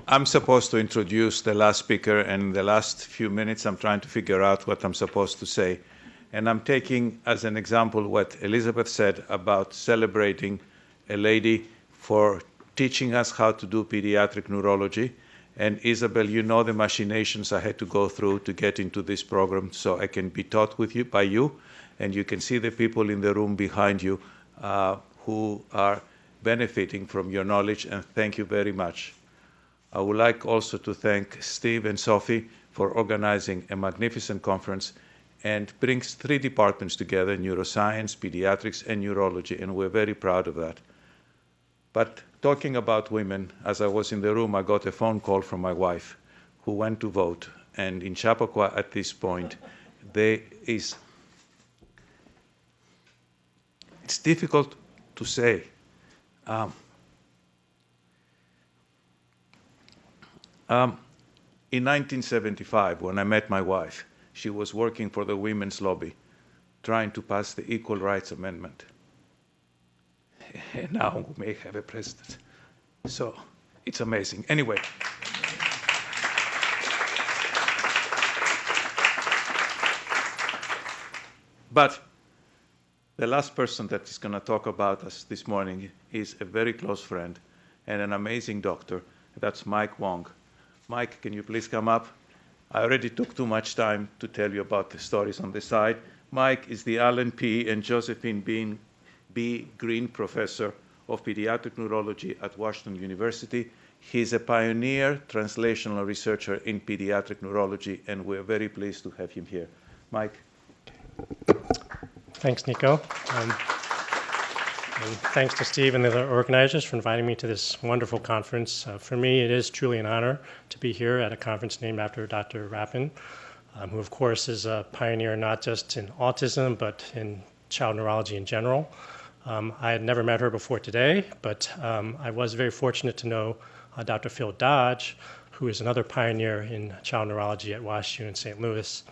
I'm supposed to introduce the last speaker, and in the last few minutes I'm trying to figure out what I'm supposed to say. And I'm taking as an example what Elizabeth said about celebrating a lady for teaching us how to do pediatric neurology. And Isabelle, you know the machinations I had to go through to get into this program so I can be taught with you, by you. And you can see the people in the room behind you who are benefiting from your knowledge, and thank you very much. I would like also to thank Steve and Sophie for organizing a magnificent conference and brings three departments together, neuroscience, pediatrics, and neurology, and we're very proud of that. But talking about women, as I was in the room, I got a phone call from my wife who went to vote, and in Chappaqua at this point, it's difficult to say. In 1975, when I met my wife, she was working for the women's lobby, trying to pass the Equal Rights Amendment. And now we may have a president. So it's amazing. Anyway. But the last person that is going to talk about us this morning is a very close friend and an amazing doctor. That's Mike Wong. Mike, can you please come up? I already took too much time to tell you about the stories on the side. Mike is the Alan P. and Josephine B. Green Professor of Pediatric Neurology at Washington University. He's a pioneer translational researcher in pediatric neurology, and we're very pleased to have him here. Mike. Thanks, Nico. And thanks to Steve and the other organizers for inviting me to this wonderful conference. For me, it is truly an honor to be here at a conference named after Dr. Rapin, who of course is a pioneer not just in autism, but in child neurology in general. I had never met her before today, but I was very fortunate to know Dr. Phil Dodge, who is another pioneer in child neurology at WashU in St. Louis.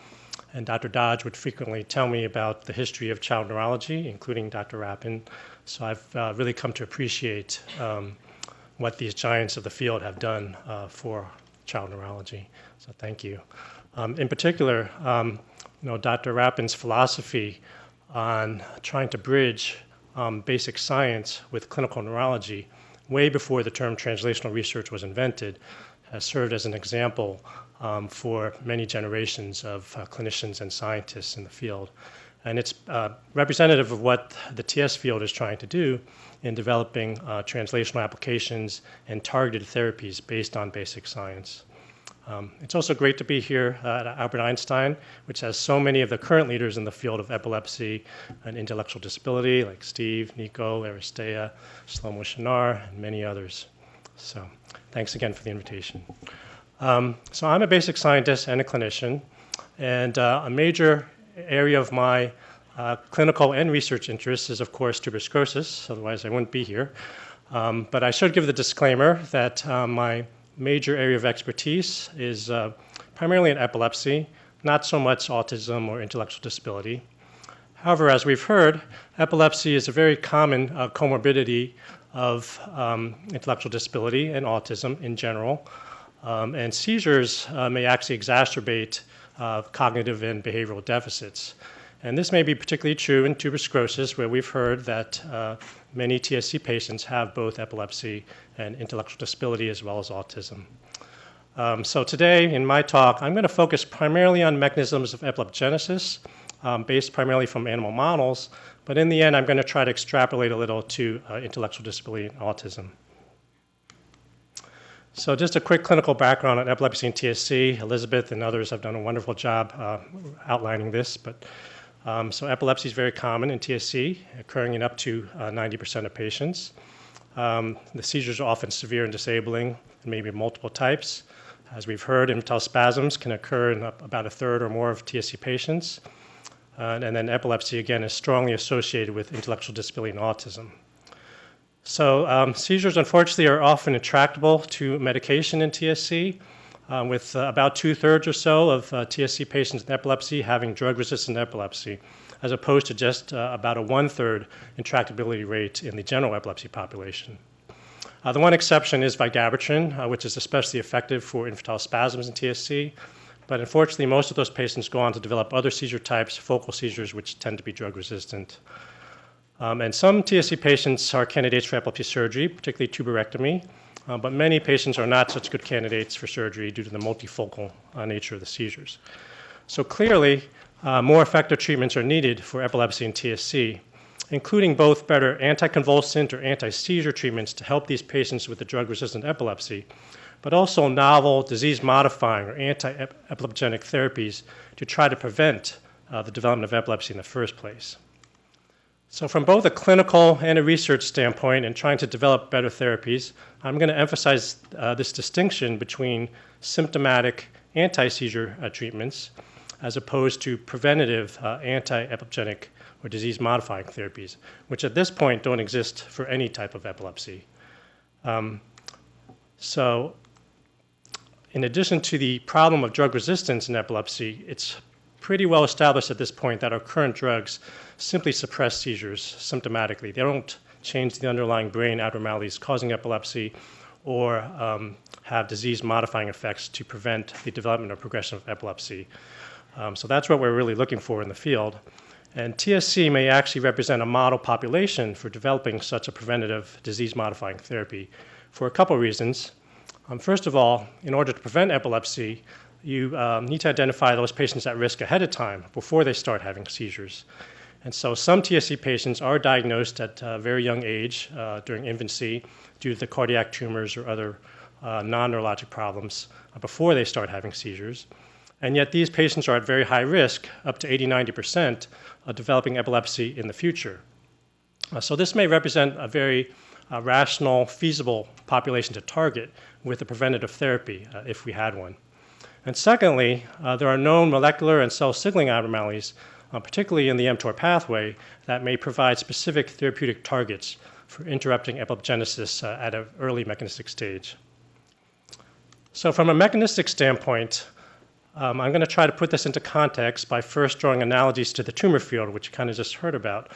And Dr. Dodge would frequently tell me about the history of child neurology, including Dr. Rapin. So I've really come to appreciate what these giants of the field have done for child neurology. So thank you. In particular, Dr. Rapin's philosophy on trying to bridge basic science with clinical neurology way before the term translational research was invented has served as an example for many generations of clinicians and scientists in the field. And it's representative of what the TS field is trying to do in developing translational applications and targeted therapies based on basic science. It's also great to be here at Albert Einstein, which has so many of the current leaders in the field of epilepsy and intellectual disability, like Steve, Nico, Aristea, Shlomo Shinar, and many others. So thanks again for the invitation. So I'm a basic scientist and a clinician, and a major area of my clinical and research interests is, of course, tuberous sclerosis, otherwise I wouldn't be here. But I should give the disclaimer that my major area of expertise is primarily in epilepsy, not so much autism or intellectual disability. However, as we've heard, epilepsy is a very common comorbidity of intellectual disability and autism in general. And seizures may actually exacerbate cognitive and behavioral deficits. And this may be particularly true in tuberous sclerosis, where we've heard that many TSC patients have both epilepsy and intellectual disability as well as autism. So today, in my talk, I'm going to focus primarily on mechanisms of epileptogenesis, based primarily from animal models, but in the end, I'm going to try to extrapolate a little to intellectual disability and autism. So just a quick clinical background on epilepsy and TSC. Elizabeth and others have done a wonderful job outlining this, but so epilepsy is very common in TSC, occurring in up to 90% of patients. The seizures are often severe and disabling, and maybe multiple types. As we've heard, infantile spasms can occur in about a third or more of TSC patients. And then epilepsy, again, is strongly associated with intellectual disability and autism. So seizures, unfortunately, are often intractable to medication in TSC, with about 2/3 or so of TSC patients with epilepsy having drug-resistant epilepsy, as opposed to just about a 1/3 intractability rate in the general epilepsy population. The one exception is vigabatrin, which is especially effective for infantile spasms in TSC. But unfortunately, most of those patients go on to develop other seizure types, focal seizures, which tend to be drug resistant. And some TSC patients are candidates for epilepsy surgery, particularly tuberectomy, but many patients are not such good candidates for surgery due to the multifocal nature of the seizures. So clearly, more effective treatments are needed for epilepsy and TSC, including both better anticonvulsant or anti-seizure treatments to help these patients with the drug-resistant epilepsy, but also novel disease-modifying or anti-epileptogenic therapies to try to prevent the development of epilepsy in the first place. So from both a clinical and a research standpoint in trying to develop better therapies, I'm going to emphasize this distinction between symptomatic anti-seizure treatments as opposed to preventative anti-epileptogenic or disease-modifying therapies, which at this point don't exist for any type of epilepsy. So in addition to the problem of drug resistance in epilepsy, it's pretty well established at this point that our current drugs simply suppress seizures symptomatically. They don't change the underlying brain abnormalities causing epilepsy or have disease-modifying effects to prevent the development or progression of epilepsy. So that's what we're really looking for in the field. And TSC may actually represent a model population for developing such a preventative disease-modifying therapy for a couple reasons. First of all, in order to prevent epilepsy, you need to identify those patients at risk ahead of time before they start having seizures. And so some TSC patients are diagnosed at a very young age during infancy due to the cardiac tumors or other non-neurologic problems before they start having seizures. And yet these patients are at very high risk, up to 80-90%, of developing epilepsy in the future. So this may represent a very rational, feasible population to target with a preventative therapy if we had one. And secondly, there are known molecular and cell signaling abnormalities, particularly in the mTOR pathway, that may provide specific therapeutic targets for interrupting epileptogenesis at an early mechanistic stage. So from a mechanistic standpoint, I'm going to try to put this into context by first drawing analogies to the tumor field, which you kind of just heard about.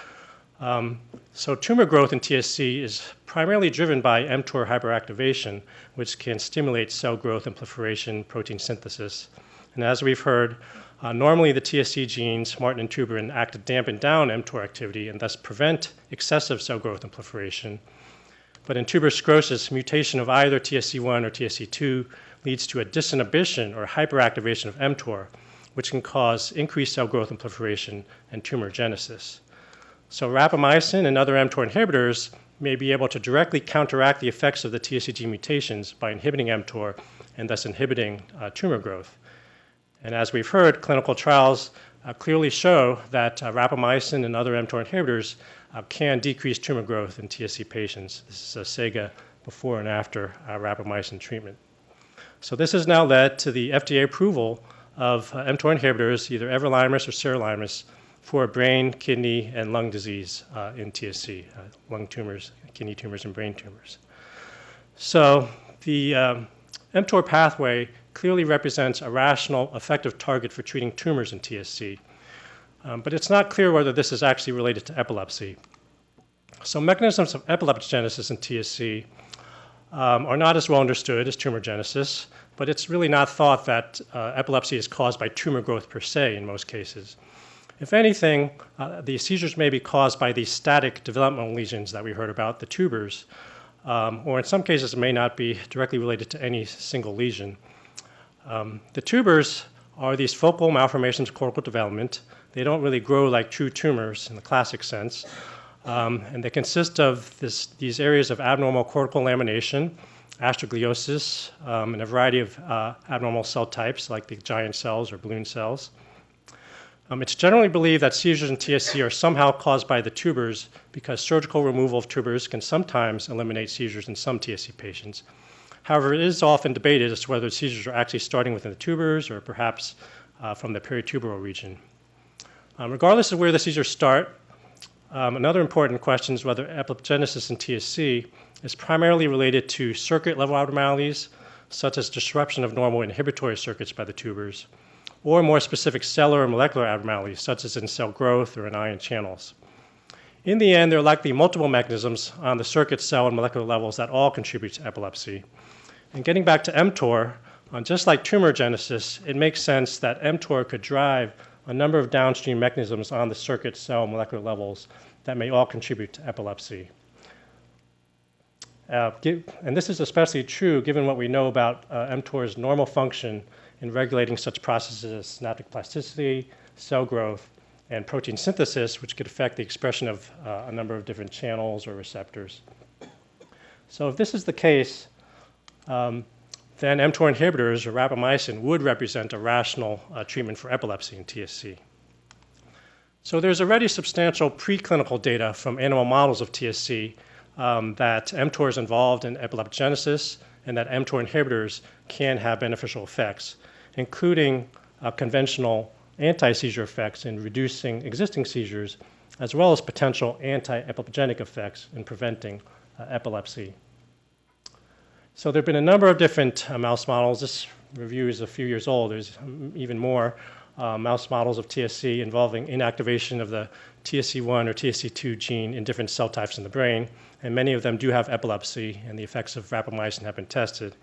So tumor growth in TSC is primarily driven by mTOR hyperactivation, which can stimulate cell growth and proliferation, protein synthesis. And as we've heard, normally the TSC genes, Martin and tuberin, act to dampen down mTOR activity and thus prevent excessive cell growth and proliferation. But in tuberous sclerosis, mutation of either TSC1 or TSC2 leads to a disinhibition or hyperactivation of mTOR, which can cause increased cell growth and proliferation and tumorigenesis. So rapamycin and other mTOR inhibitors may be able to directly counteract the effects of the TSC gene mutations by inhibiting mTOR and thus inhibiting tumor growth. And as we've heard, clinical trials clearly show that rapamycin and other mTOR inhibitors can decrease tumor growth in TSC patients. This is a SEGA before and after rapamycin treatment. So this has now led to the FDA approval of mTOR inhibitors, either everolimus or sirolimus, for brain, kidney, and lung disease in TSC, lung tumors, kidney tumors, and brain tumors. So the mTOR pathway clearly represents a rational, effective target for treating tumors in TSC, but it's not clear whether this is actually related to epilepsy. So mechanisms of epileptogenesis in TSC are not as well understood as tumorigenesis, but it's really not thought that epilepsy is caused by tumor growth per se in most cases. If anything, the seizures may be caused by these static developmental lesions that we heard about, the tubers, or in some cases it may not be directly related to any single lesion. The tubers are these focal malformations of cortical development. They don't really grow like true tumors in the classic sense, and they consist of these areas of abnormal cortical lamination, astrogliosis, and a variety of abnormal cell types like the giant cells or balloon cells. It's generally believed that seizures in TSC are somehow caused by the tubers because surgical removal of tubers can sometimes eliminate seizures in some TSC patients. However, it is often debated as to whether seizures are actually starting within the tubers or perhaps from the perituberal region. Regardless of where the seizures start, another important question is whether epileptogenesis in TSC is primarily related to circuit-level abnormalities, such as disruption of normal inhibitory circuits by the tubers, or more specific cellular or molecular abnormalities, such as in cell growth or in ion channels. In the end, there are likely multiple mechanisms on the circuit, cell, and molecular levels that all contribute to epilepsy. And getting back to mTOR, just like tumorigenesis, it makes sense that mTOR could drive a number of downstream mechanisms on the circuit, cell, and molecular levels that may all contribute to epilepsy. And this is especially true given what we know about mTOR's normal function in regulating such processes as synaptic plasticity, cell growth, and protein synthesis, which could affect the expression of a number of different channels or receptors. So if this is the case, then mTOR inhibitors, or rapamycin, would represent a rational treatment for epilepsy in TSC. So there's already substantial preclinical data from animal models of TSC that mTOR is involved in epileptogenesis and that mTOR inhibitors can have beneficial effects, including conventional anti-seizure effects in reducing existing seizures, as well as potential anti-epileptogenic effects in preventing epilepsy. So there have been a number of different mouse models. This review is a few years old. There's even more mouse models of TSC involving inactivation of the TSC1 or TSC2 gene in different cell types in the brain, and many of them do have epilepsy, and the effects of rapamycin have been tested.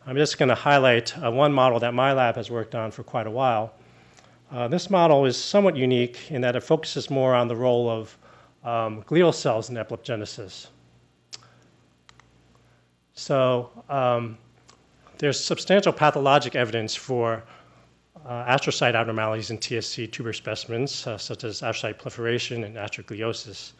I'm just going to highlight one model that my lab has worked on for quite a while. This model is somewhat unique in that it focuses more on the role of glial cells in epileptogenesis. So there's substantial pathologic evidence for astrocyte abnormalities in TSC tuber specimens, such as astrocyte proliferation and astrogliosis.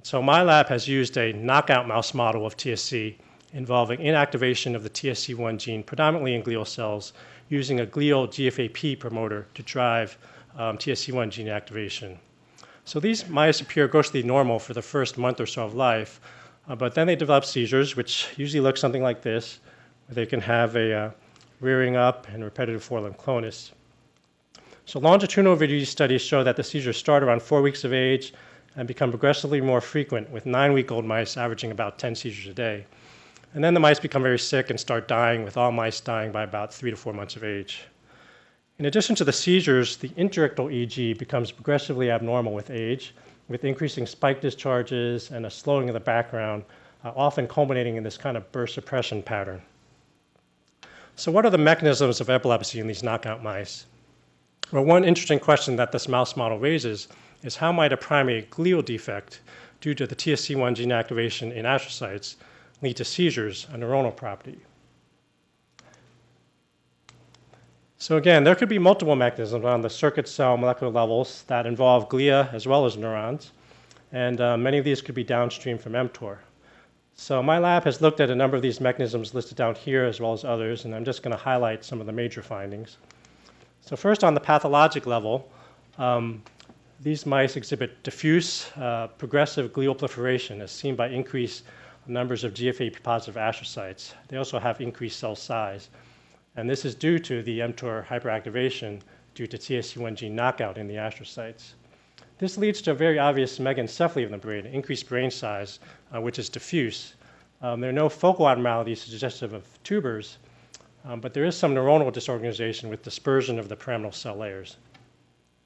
So my lab has used a knockout mouse model of TSC involving inactivation of the TSC1 gene, predominantly in glial cells, using a glial GFAP promoter to drive TSC1 gene activation. So these mice appear grossly normal for the first month or so of life, but then they develop seizures, which usually look something like this, where they can have a rearing up and repetitive forelimb clonus. So longitudinal video studies show that the seizures start around 4 weeks of age and become progressively more frequent, with 9-week-old mice averaging about 10 seizures a day. And then the mice become very sick and start dying, with all mice dying by about 3 to 4 months of age. In addition to the seizures, the interictal EEG becomes progressively abnormal with age, with increasing spike discharges and a slowing of the background, often culminating in this kind of burst suppression pattern. So what are the mechanisms of epilepsy in these knockout mice? Well, one interesting question that this mouse model raises is how might a primary glial defect due to the TSC1 gene activation in astrocytes lead to seizures, a neuronal property? So again, there could be multiple mechanisms on the circuit cell molecular levels that involve glia as well as neurons, and many of these could be downstream from mTOR. So my lab has looked at a number of these mechanisms listed down here as well as others, and I'm just going to highlight some of the major findings. So first, on the pathologic level, these mice exhibit diffuse progressive glial proliferation as seen by increased numbers of GFAP-positive astrocytes. They also have increased cell size. And this is due to the mTOR hyperactivation due to TSC1 gene knockout in the astrocytes. This leads to a very obvious megaencephaly of the brain, increased brain size, which is diffuse. There are no focal abnormalities suggestive of tubers, but there is some neuronal disorganization with dispersion of the pyramidal cell layers.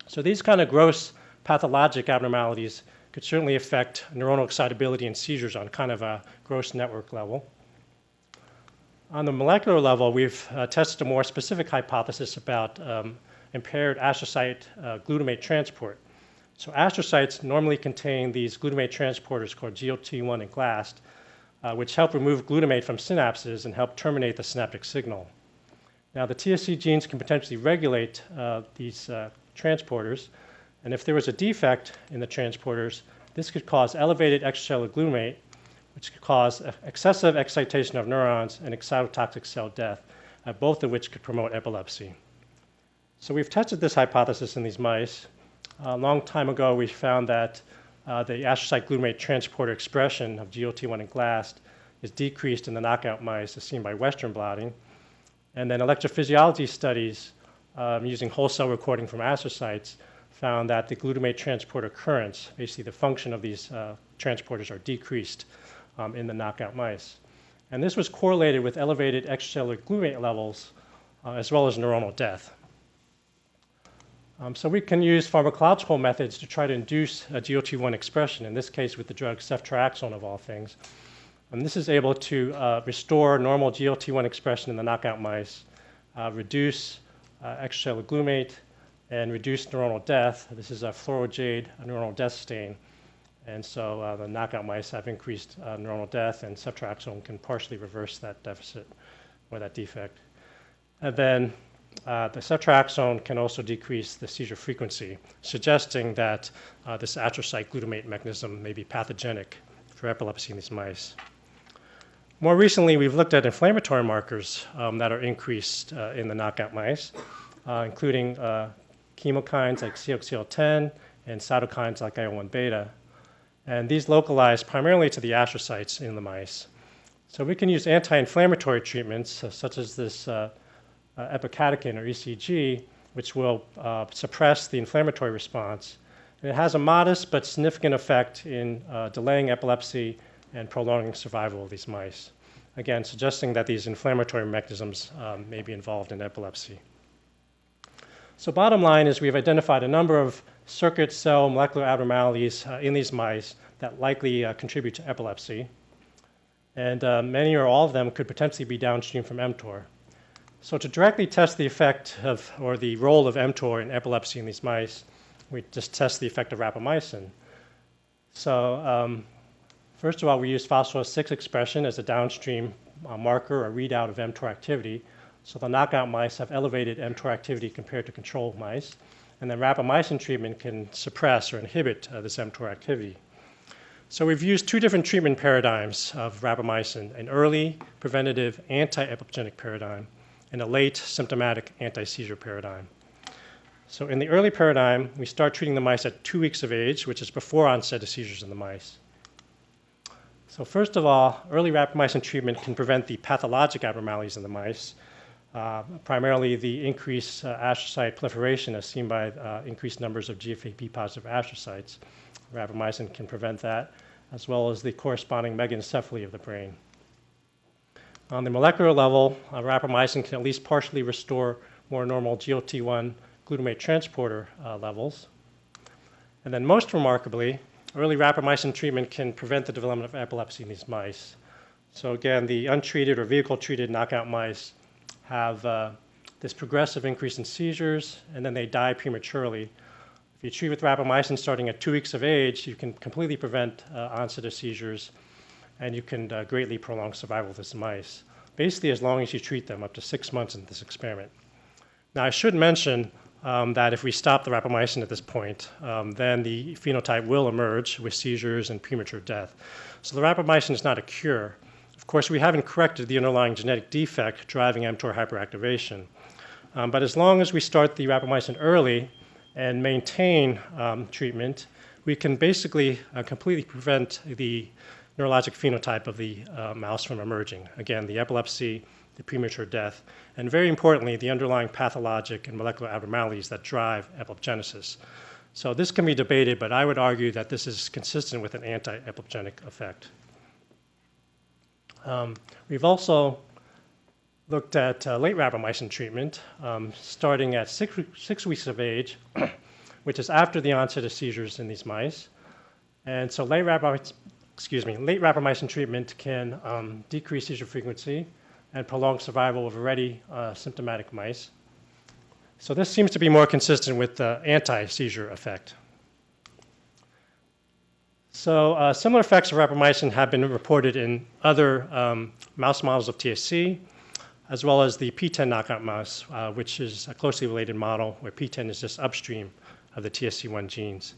So these kind of gross pathologic abnormalities could certainly affect neuronal excitability and seizures on kind of a gross network level. On the molecular level, we've tested a more specific hypothesis about impaired astrocyte glutamate transport. So astrocytes normally contain these glutamate transporters called GLT1 and GLAST, which help remove glutamate from synapses and help terminate the synaptic signal. Now, the TSC genes can potentially regulate these transporters, and if there was a defect in the transporters, this could cause elevated extracellular glutamate, which could cause excessive excitation of neurons and excitotoxic cell death, both of which could promote epilepsy. So we've tested this hypothesis in these mice. A long time ago, we found that the astrocyte glutamate transporter expression of GLT1 and GLAST is decreased in the knockout mice, as seen by Western blotting. And then electrophysiology studies using whole cell recording from astrocytes found that the glutamate transporter currents, basically the function of these transporters, are decreased in the knockout mice. And this was correlated with elevated extracellular glutamate levels as well as neuronal death. So we can use pharmacological methods to try to induce a GLT1 expression, in this case with the drug ceftriaxone of all things. And this is able to restore normal GLT1 expression in the knockout mice, reduce extracellular glutamate, and reduce neuronal death. This is a fluorojade neuronal death stain. And so the knockout mice have increased neuronal death, and ceftriaxone can partially reverse that deficit or that defect. And then the ceftriaxone can also decrease the seizure frequency, suggesting that this astrocyte glutamate mechanism may be pathogenic for epilepsy in these mice. More recently, we've looked at inflammatory markers that are increased in the knockout mice, including chemokines like CXCL10 and cytokines like IL-1 beta. And these localize primarily to the astrocytes in the mice. So we can use anti-inflammatory treatments such as this epicatechin or ECG, which will suppress the inflammatory response. And it has a modest but significant effect in delaying epilepsy and prolonging survival of these mice. Again, suggesting that these inflammatory mechanisms may be involved in epilepsy. So bottom line is we've identified a number of circuit cell molecular abnormalities in these mice that likely contribute to epilepsy. And many or all of them could potentially be downstream from mTOR. So to directly test the effect of, or the role of mTOR in epilepsy in these mice, we just test the effect of rapamycin. So first of all, we use phosphorus-6 expression as a downstream marker or readout of mTOR activity. So the knockout mice have elevated mTOR activity compared to control mice. And then rapamycin treatment can suppress or inhibit this mTOR activity. So we've used two different treatment paradigms of rapamycin, an early preventative anti-epileptogenic paradigm and a late symptomatic anti-seizure paradigm. So in the early paradigm, we start treating the mice at 2 weeks of age, which is before onset of seizures in the mice. So first of all, early rapamycin treatment can prevent the pathologic abnormalities in the mice, primarily the increased astrocyte proliferation as seen by increased numbers of GFAP-positive astrocytes. Rapamycin can prevent that, as well as the corresponding megaencephaly of the brain. On the molecular level, rapamycin can at least partially restore more normal GLT1 glutamate transporter levels. And then most remarkably, early rapamycin treatment can prevent the development of epilepsy in these mice. So again, the untreated or vehicle-treated knockout mice have this progressive increase in seizures, and then they die prematurely. If you treat with rapamycin starting at 2 weeks of age, you can completely prevent onset of seizures, and you can greatly prolong survival of these mice, basically as long as you treat them up to 6 months in this experiment. Now, I should mention that if we stop the rapamycin at this point, then the phenotype will emerge with seizures and premature death. So the rapamycin is not a cure. Of course, we haven't corrected the underlying genetic defect driving mTOR hyperactivation. But as long as we start the rapamycin early and maintain treatment, we can basically completely prevent the neurologic phenotype of the mouse from emerging. Again, the epilepsy, the premature death, and very importantly, the underlying pathologic and molecular abnormalities that drive epileptogenesis. So this can be debated, but I would argue that this is consistent with an anti-epileptogenic effect. We've also looked at late rapamycin treatment, starting at 6 weeks of age, which is after the onset of seizures in these mice. And so late rapamycin treatment can decrease seizure frequency and prolong survival of already symptomatic mice. So this seems to be more consistent with the anti-seizure effect. So similar effects of rapamycin have been reported in other mouse models of TSC, as well as the P10 knockout mouse, which is a closely related model where P10 is just upstream of the TSC1 genes.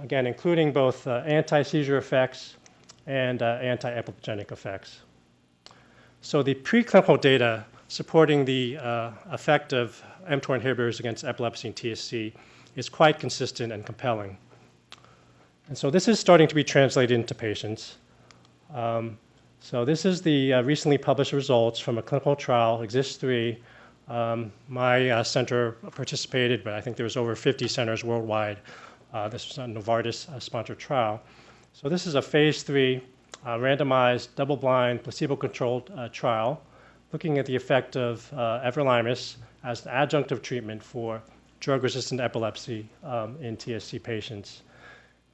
Again, including both anti-seizure effects and anti-epileptogenic effects. So the preclinical data supporting the effect of mTOR inhibitors against epilepsy and TSC is quite consistent and compelling. And so this is starting to be translated into patients. So this is the recently published results from a clinical trial, EXIST-3. My center participated, but I think there was over 50 centers worldwide. This was a Novartis-sponsored trial. So this is a phase 3 randomized, double-blind, placebo-controlled trial looking at the effect of everolimus as an adjunctive treatment for drug-resistant epilepsy in TSC patients.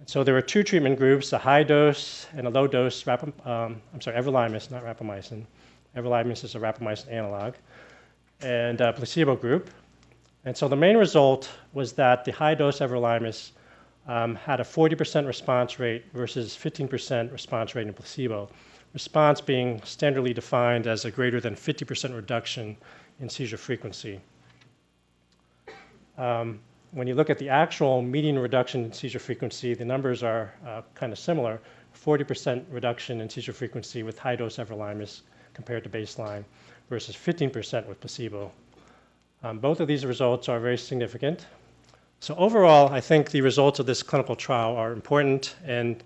So there were two treatment groups, a high dose and a low dose, everolimus, not rapamycin. Everolimus is a rapamycin analog, and a placebo group. And so the main result was that the high dose everolimus had a 40% response rate versus 15% response rate in placebo. Response being standardly defined as a greater than 50% reduction in seizure frequency. When you look at the actual median reduction in seizure frequency, the numbers are kind of similar. 40% reduction in seizure frequency with high-dose everolimus compared to baseline versus 15% with placebo. Both of these results are very significant. So overall, I think the results of this clinical trial are important and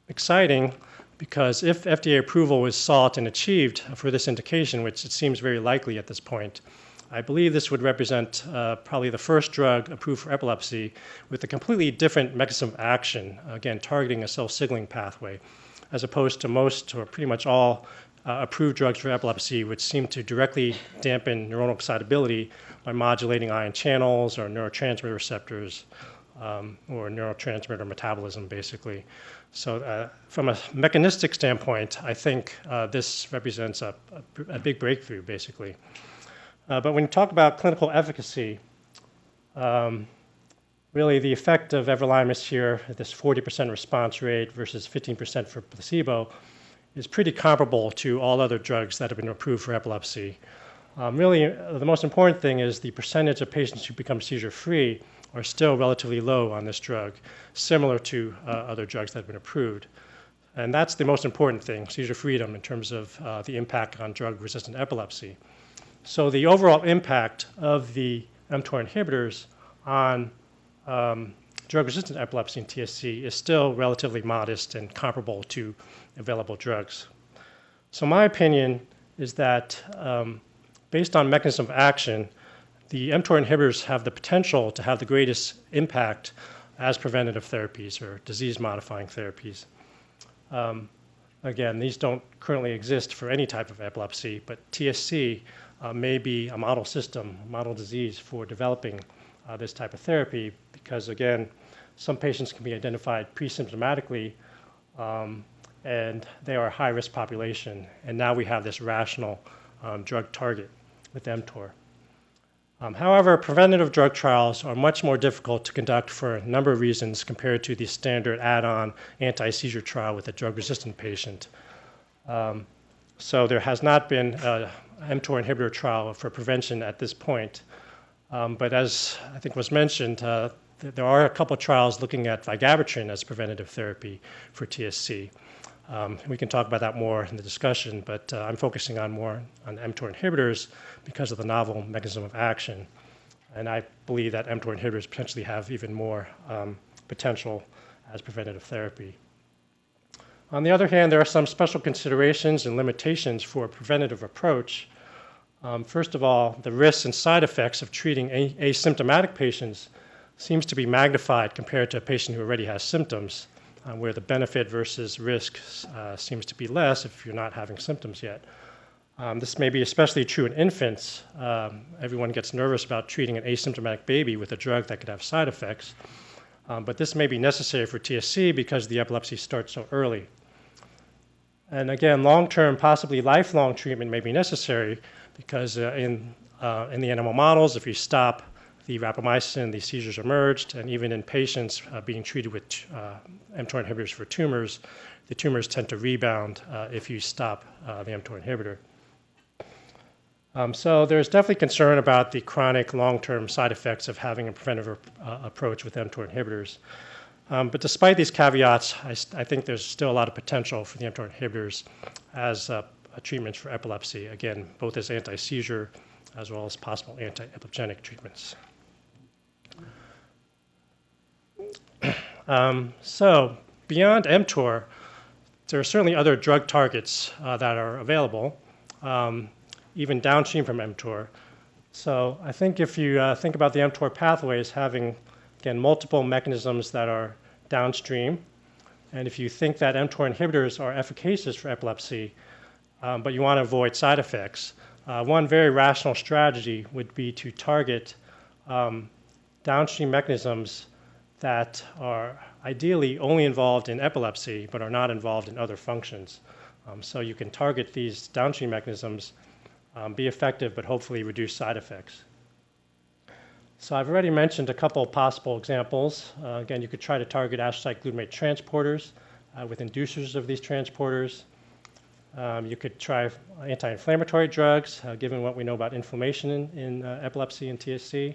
exciting because if FDA approval was sought and achieved for this indication, which it seems very likely at this point, I believe this would represent probably the first drug approved for epilepsy with a completely different mechanism of action, again, targeting a cell signaling pathway, as opposed to most or pretty much all approved drugs for epilepsy, which seem to directly dampen neuronal excitability by modulating ion channels or neurotransmitter receptors or neurotransmitter metabolism, basically. So from a mechanistic standpoint, I think this represents a big breakthrough, basically. But when you talk about clinical efficacy, really the effect of everolimus here, this 40% response rate versus 15% for placebo, is pretty comparable to all other drugs that have been approved for epilepsy. Really, the most important thing is the percentage of patients who become seizure-free are still relatively low on this drug, similar to other drugs that have been approved. And that's the most important thing, seizure freedom, in terms of the impact on drug-resistant epilepsy. So the overall impact of the mTOR inhibitors on drug-resistant epilepsy in TSC is still relatively modest and comparable to available drugs. So my opinion is that based on mechanism of action, the mTOR inhibitors have the potential to have the greatest impact as preventative therapies or disease-modifying therapies. Again, these don't currently exist for any type of epilepsy, but TSC may be a model system, model disease for developing this type of therapy because, again, some patients can be identified pre-symptomatically and they are a high-risk population. And now we have this rational drug target with mTOR. However, preventative drug trials are much more difficult to conduct for a number of reasons compared to the standard add-on anti-seizure trial with a drug-resistant patient. So there has not been a mTOR inhibitor trial for prevention at this point. But as I think was mentioned, there are a couple of trials looking at vigabatrin as preventative therapy for TSC. We can talk about that more in the discussion, but I'm focusing more on mTOR inhibitors because of the novel mechanism of action. And I believe that mTOR inhibitors potentially have even more potential as preventative therapy. On the other hand, there are some special considerations and limitations for a preventative approach. First of all, the risks and side effects of treating asymptomatic patients seems to be magnified compared to a patient who already has symptoms, where the benefit versus risk seems to be less if you're not having symptoms yet. This may be especially true in infants. Everyone gets nervous about treating an asymptomatic baby with a drug that could have side effects. But this may be necessary for TSC because the epilepsy starts so early. And again, long-term, possibly lifelong treatment may be necessary because in the animal models, if you stop the rapamycin, the seizures emerged, and even in patients being treated with mTOR inhibitors for tumors, the tumors tend to rebound if you stop the mTOR inhibitor. So there's definitely concern about the chronic long-term side effects of having a preventive approach with mTOR inhibitors. But despite these caveats, I think there's still a lot of potential for the mTOR inhibitors as treatments for epilepsy, again, both as anti-seizure as well as possible anti-epileptogenic treatments. So beyond mTOR, there are certainly other drug targets that are available, even downstream from mTOR. So I think if you think about the mTOR pathway as having, again, multiple mechanisms that are downstream, and if you think that mTOR inhibitors are efficacious for epilepsy, but you want to avoid side effects, one very rational strategy would be to target downstream mechanisms that are ideally only involved in epilepsy but are not involved in other functions. So you can target these downstream mechanisms, be effective, but hopefully reduce side effects. So I've already mentioned a couple of possible examples. Again, you could try to target astrocyte glutamate transporters with inducers of these transporters. You could try anti-inflammatory drugs, given what we know about inflammation in epilepsy and TSC.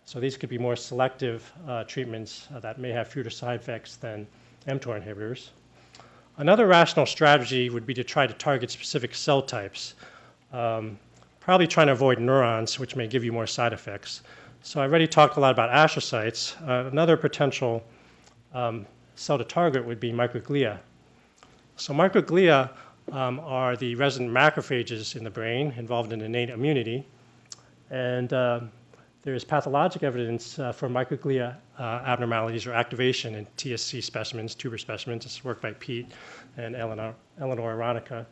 So these could be more selective treatments that may have fewer side effects than mTOR inhibitors. Another rational strategy would be to try to target specific cell types, probably trying to avoid neurons, which may give you more side effects. So I already talked a lot about astrocytes. Another potential cell to target would be microglia. So microglia are the resident macrophages in the brain involved in innate immunity. And there is pathologic evidence for microglia abnormalities or activation in TSC specimens, tuber specimens. It's work by Pete and Eleanor Aronica.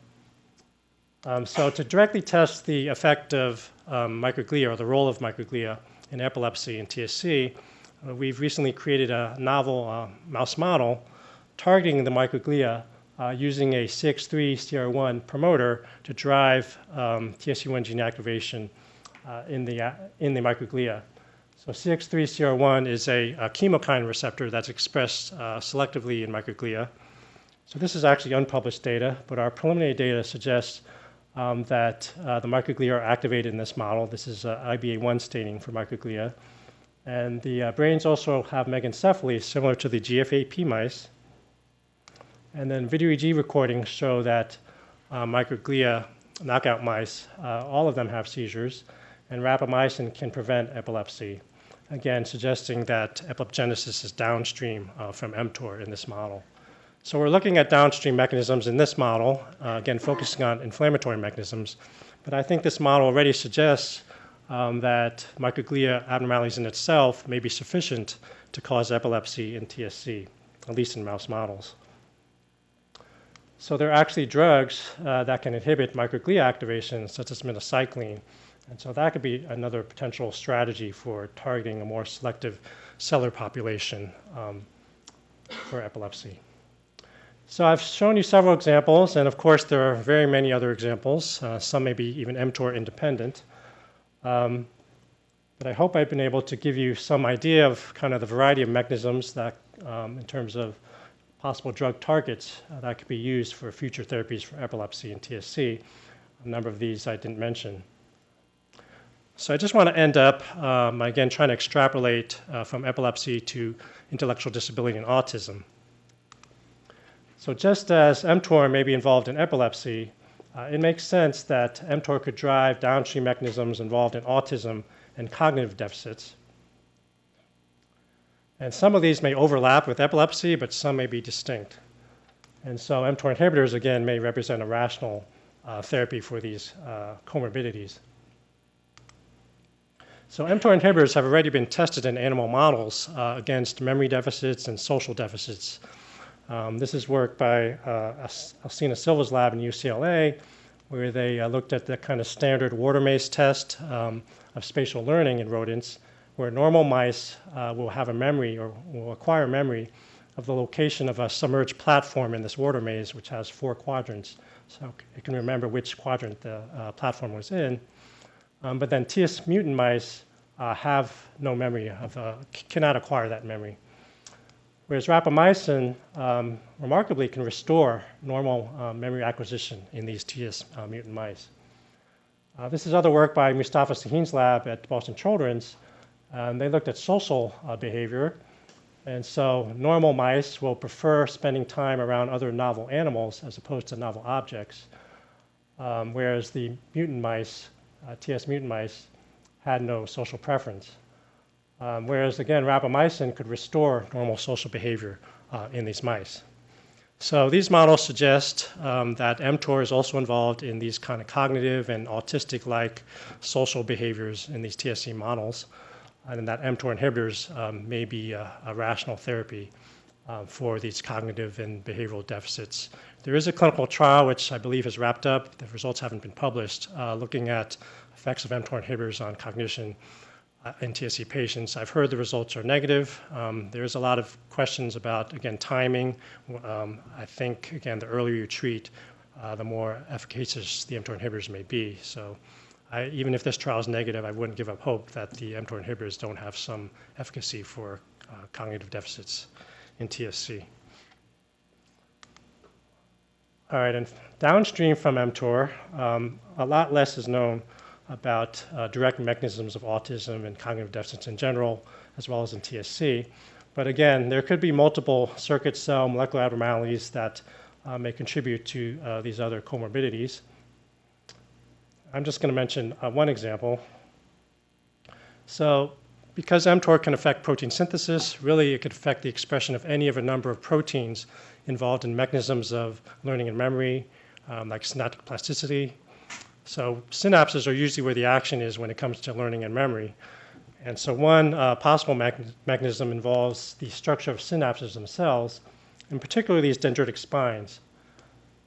So to directly test the effect of microglia or the role of microglia in epilepsy and TSC, we've recently created a novel mouse model targeting the microglia using a CX3-CR1 promoter to drive TSC1 gene activation in the microglia. So CX3-CR1 is a chemokine receptor that's expressed selectively in microglia. So this is actually unpublished data, but our preliminary data suggests that the microglia are activated in this model. This is IBA1 staining for microglia. And the brains also have megaencephaly, similar to the GFAP mice. And then video EEG recordings show that microglia knockout mice, all of them have seizures, and rapamycin can prevent epilepsy, again suggesting that epileptogenesis is downstream from mTOR in this model. So we're looking at downstream mechanisms in this model, again focusing on inflammatory mechanisms, but I think this model already suggests that microglia abnormalities in itself may be sufficient to cause epilepsy in TSC, at least in mouse models. So there are actually drugs that can inhibit microglia activation, such as minocycline. And so that could be another potential strategy for targeting a more selective cellular population for epilepsy. So I've shown you several examples, and of course there are very many other examples. Some may be even mTOR independent. But I hope I've been able to give you some idea of kind of the variety of mechanisms that, in terms of possible drug targets that could be used for future therapies for epilepsy and TSC. A number of these I didn't mention. So I just want to end up, again, trying to extrapolate from epilepsy to intellectual disability and autism. So just as mTOR may be involved in epilepsy, it makes sense that mTOR could drive downstream mechanisms involved in autism and cognitive deficits. And some of these may overlap with epilepsy, but some may be distinct. And so mTOR inhibitors, again, may represent a rational therapy for these comorbidities. So mTOR inhibitors have already been tested in animal models against memory deficits and social deficits. This is work by Alcina Silva's lab in UCLA, where they looked at the kind of standard water maze test of spatial learning in rodents, where normal mice will have a memory or will acquire memory of the location of a submerged platform in this water maze, which has 4 quadrants. So it can remember which quadrant the platform was in. But then TS mutant mice have no memory cannot acquire that memory. Whereas rapamycin remarkably can restore normal memory acquisition in these TS mutant mice. This is other work by Mustafa Sahin's lab at Boston Children's. They looked at social behavior. And so normal mice will prefer spending time around other novel animals as opposed to novel objects, whereas the mutant mice, TS mutant mice, had no social preference. Whereas, again, rapamycin could restore normal social behavior in these mice. So these models suggest that mTOR is also involved in these kind of cognitive and autistic-like social behaviors in these TSC models, and that mTOR inhibitors may be a rational therapy for these cognitive and behavioral deficits. There is a clinical trial which I believe has wrapped up. The results haven't been published, looking at effects of mTOR inhibitors on cognition in TSC patients. I've heard the results are negative. There's a lot of questions about, again, timing. I think, again, the earlier you treat, the more efficacious the mTOR inhibitors may be. So even if this trial is negative, I wouldn't give up hope that the mTOR inhibitors don't have some efficacy for cognitive deficits in TSC. All right, and downstream from mTOR, a lot less is known about direct mechanisms of autism and cognitive deficits in general, as well as in TSC. But again, there could be multiple circuit cell molecular abnormalities that may contribute to these other comorbidities. I'm just going to mention one example. So because mTOR can affect protein synthesis, really it could affect the expression of any of a number of proteins involved in mechanisms of learning and memory, like synaptic plasticity. So synapses are usually where the action is when it comes to learning and memory. And so one possible mechanism involves the structure of synapses themselves, in particular these dendritic spines.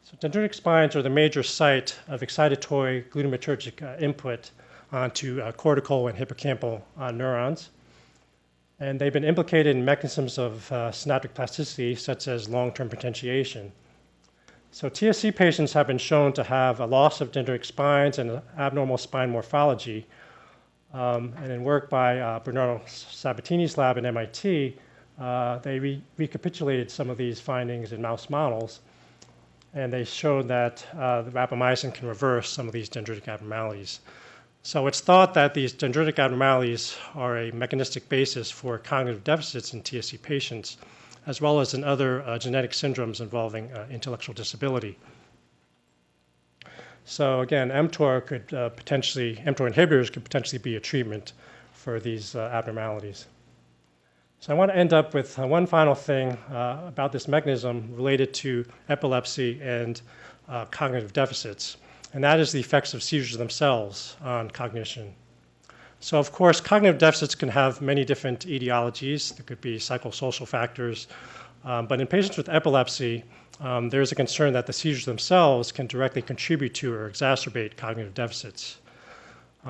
So dendritic spines are the major site of excitatory glutamatergic input onto cortical and hippocampal neurons. And they've been implicated in mechanisms of synaptic plasticity, such as long-term potentiation. So TSC patients have been shown to have a loss of dendritic spines and abnormal spine morphology. And in work by Bernardo Sabatini's lab at MIT, they recapitulated some of these findings in mouse models. And they showed that the rapamycin can reverse some of these dendritic abnormalities. So it's thought that these dendritic abnormalities are a mechanistic basis for cognitive deficits in TSC patients, as well as in other genetic syndromes involving intellectual disability. So again, mTOR inhibitors could potentially be a treatment for these abnormalities. So I want to end up with one final thing about this mechanism related to epilepsy and cognitive deficits, and that is the effects of seizures themselves on cognition. So of course, cognitive deficits can have many different etiologies. There could be psychosocial factors, but in patients with epilepsy, there's a concern that the seizures themselves can directly contribute to or exacerbate cognitive deficits.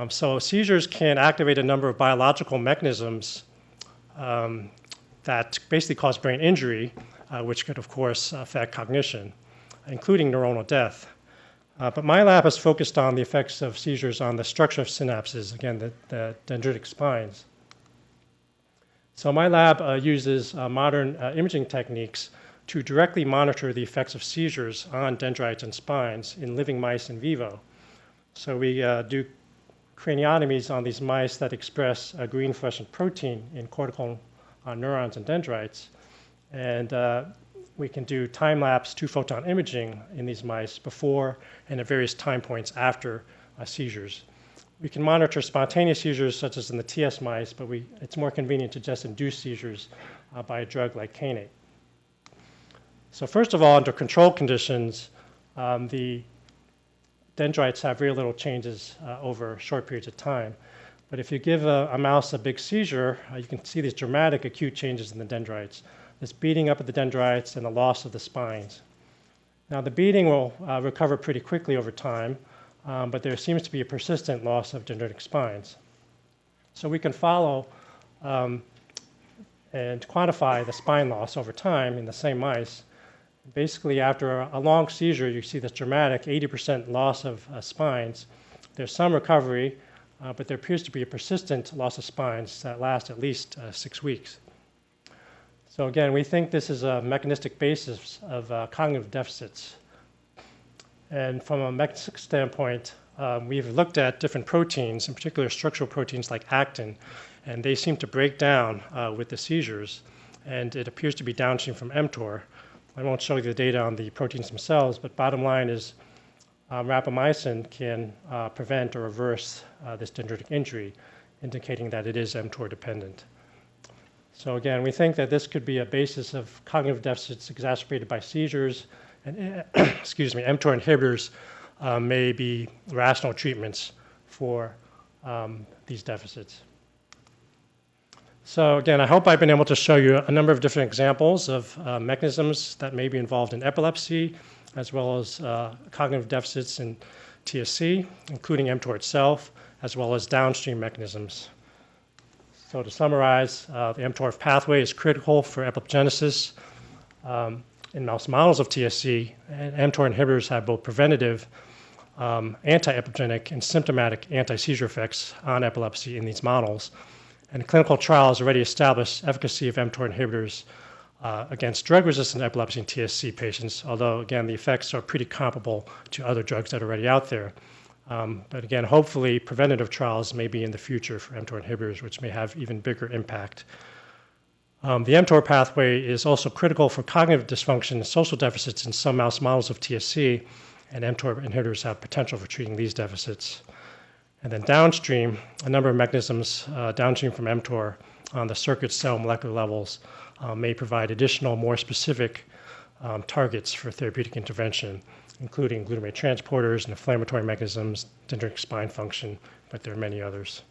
So seizures can activate a number of biological mechanisms that basically cause brain injury, which could of course affect cognition, including neuronal death. But my lab has focused on the effects of seizures on the structure of synapses, again, the dendritic spines. So my lab uses modern imaging techniques to directly monitor the effects of seizures on dendrites and spines in living mice in vivo. So we do craniotomies on these mice that express a green fluorescent protein in cortical neurons and dendrites. And we can do time-lapse two-photon imaging in these mice before and at various time points after seizures. We can monitor spontaneous seizures, such as in the TS mice, but it's more convenient to just induce seizures by a drug like kainate. So first of all, under controlled conditions, the dendrites have very little changes over short periods of time. But if you give a mouse a big seizure, you can see these dramatic acute changes in the dendrites, this beating up of the dendrites and the loss of the spines. Now, the beating will recover pretty quickly over time, but there seems to be a persistent loss of dendritic spines. So we can follow and quantify the spine loss over time in the same mice. Basically, after a long seizure, you see this dramatic 80% loss of spines. There's some recovery, but there appears to be a persistent loss of spines that lasts at least 6 weeks. So again, we think this is a mechanistic basis of cognitive deficits. And from a mechanistic standpoint, we've looked at different proteins, in particular structural proteins like actin, and they seem to break down with the seizures, and it appears to be downstream from mTOR. I won't show you the data on the proteins themselves, but bottom line is rapamycin can prevent or reverse this dendritic injury, indicating that it is mTOR dependent. So again, we think that this could be a basis of cognitive deficits exacerbated by seizures, and excuse me, mTOR inhibitors may be rational treatments for these deficits. So again, I hope I've been able to show you a number of different examples of mechanisms that may be involved in epilepsy, as well as cognitive deficits in TSC, including mTOR itself, as well as downstream mechanisms. So to summarize, the mTOR pathway is critical for epileptogenesis. In mouse models of TSC, mTOR inhibitors have both preventative, anti-epileptogenic, and symptomatic anti-seizure effects on epilepsy in these models. And clinical trials already established efficacy of mTOR inhibitors against drug-resistant epilepsy in TSC patients, although, again, the effects are pretty comparable to other drugs that are already out there. But again, hopefully, preventative trials may be in the future for mTOR inhibitors, which may have even bigger impact. The mTOR pathway is also critical for cognitive dysfunction and social deficits in some mouse models of TSC, and mTOR inhibitors have potential for treating these deficits. And then downstream, a number of mechanisms downstream from mTOR on the circuit cell molecular levels may provide additional, more specific targets for therapeutic intervention, including glutamate transporters and inflammatory mechanisms, dendritic spine function, but there are many others.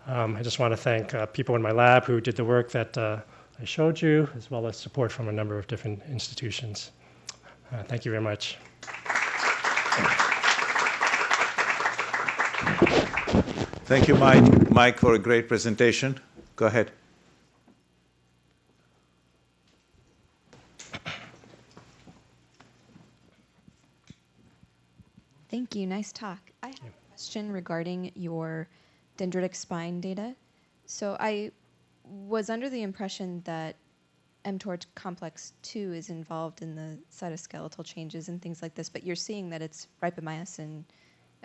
I just want to thank people in my lab who did the work that I showed you, as well as support from a number of different institutions. Thank you very much. Thank you, Mike, for a great presentation. Go ahead. Thank you. Nice talk. I have a question regarding your dendritic spine data. So I was under the impression that mTOR complex 2 is involved in the cytoskeletal changes and things like this, but you're seeing that it's rapamycin,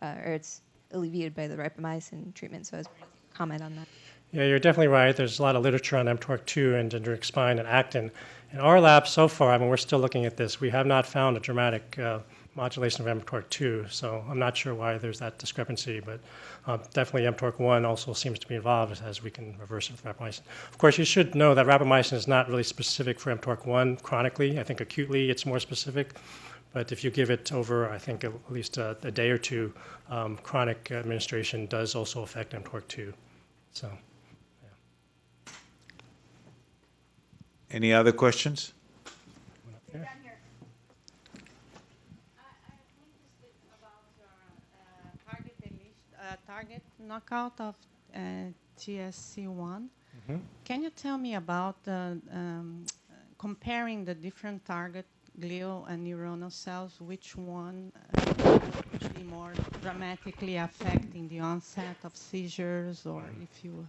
or it's alleviated by the rapamycin treatment. So I was wondering if you could comment on that. Yeah, you're definitely right. There's a lot of literature on mTOR2 and dendritic spine and actin. In our lab so far, I mean, we're still looking at this. We have not found a dramatic modulation of mTOR2, so I'm not sure why there's that discrepancy, but definitely mTOR1 also seems to be involved as we can reverse it with rapamycin. Of course, you should know that rapamycin is not really specific for mTOR1 chronically. I think acutely it's more specific, but if you give it over, I think, at least a day or two, chronic administration does also affect mTOR2. So, yeah. Any other questions? Yeah. Target knockout of TSC1. Can you tell me about comparing the different target glial and neuronal cells, which one would be more dramatically affecting the onset of seizures, or if you...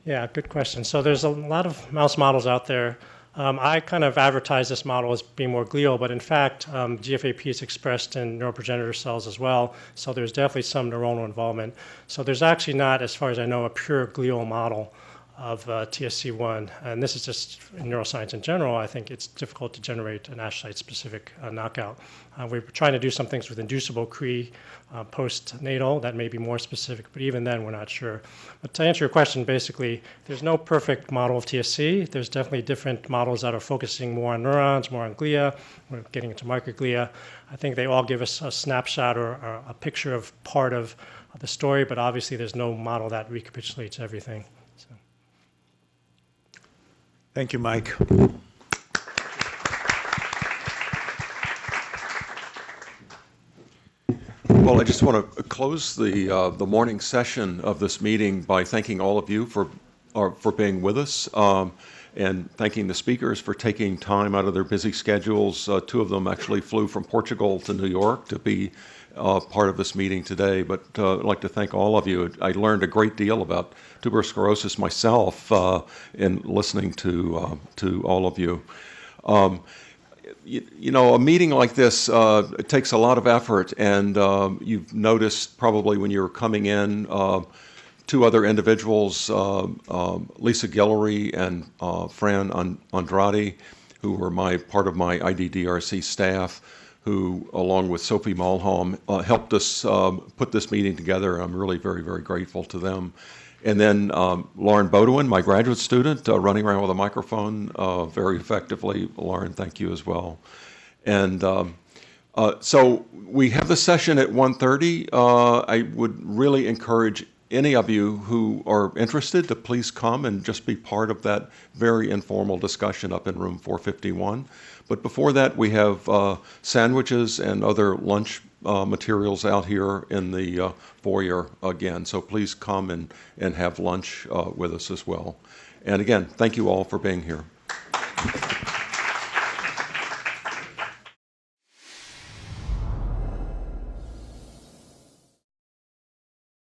Yeah, good question. So there's a lot of mouse models out there. I kind of advertise this model as being more glial, but in fact, GFAP is expressed in neuroprogenitor cells as well, so there's definitely some neuronal involvement. So there's actually not, as far as I know, a pure glial model of TSC1, and this is just in neuroscience in general. I think it's difficult to generate an astrocyte-specific knockout. We're trying to do some things with inducible Cre postnatal that may be more specific, but even then we're not sure. But to answer your question, basically, there's no perfect model of TSC. There's definitely different models that are focusing more on neurons, more on glia. We're getting into microglia. I think they all give us a snapshot or a picture of part of the story, but obviously there's no model that recapitulates everything. Thank you, Mike. Well, I just want to close the morning session of this meeting by thanking all of you for being with us, and thanking the speakers for taking time out of their busy schedules. Two of them actually flew from Portugal to New York to be part of this meeting today. But I'd like to thank all of you. I learned a great deal about tuberous sclerosis myself in listening to all of you. You know, a meeting like this, it takes a lot of effort, and you've noticed probably when you were coming in, two other individuals, Lisa Guillory and Fran Andrade, who were part of my IDDRC staff, who, along with Sophie Mulholm, helped us put this meeting together. I'm really very, very grateful to them. And then Lauren Bodewin, my graduate student, running around with a microphone very effectively. Lauren, thank you as well. And so we have the session at 1:30. I would really encourage any of you who are interested to please come and just be part of that very informal discussion up in room 451. But before that, we have sandwiches and other lunch materials out here in the foyer again. So please come and have lunch with us as well. And again, thank you all for being here.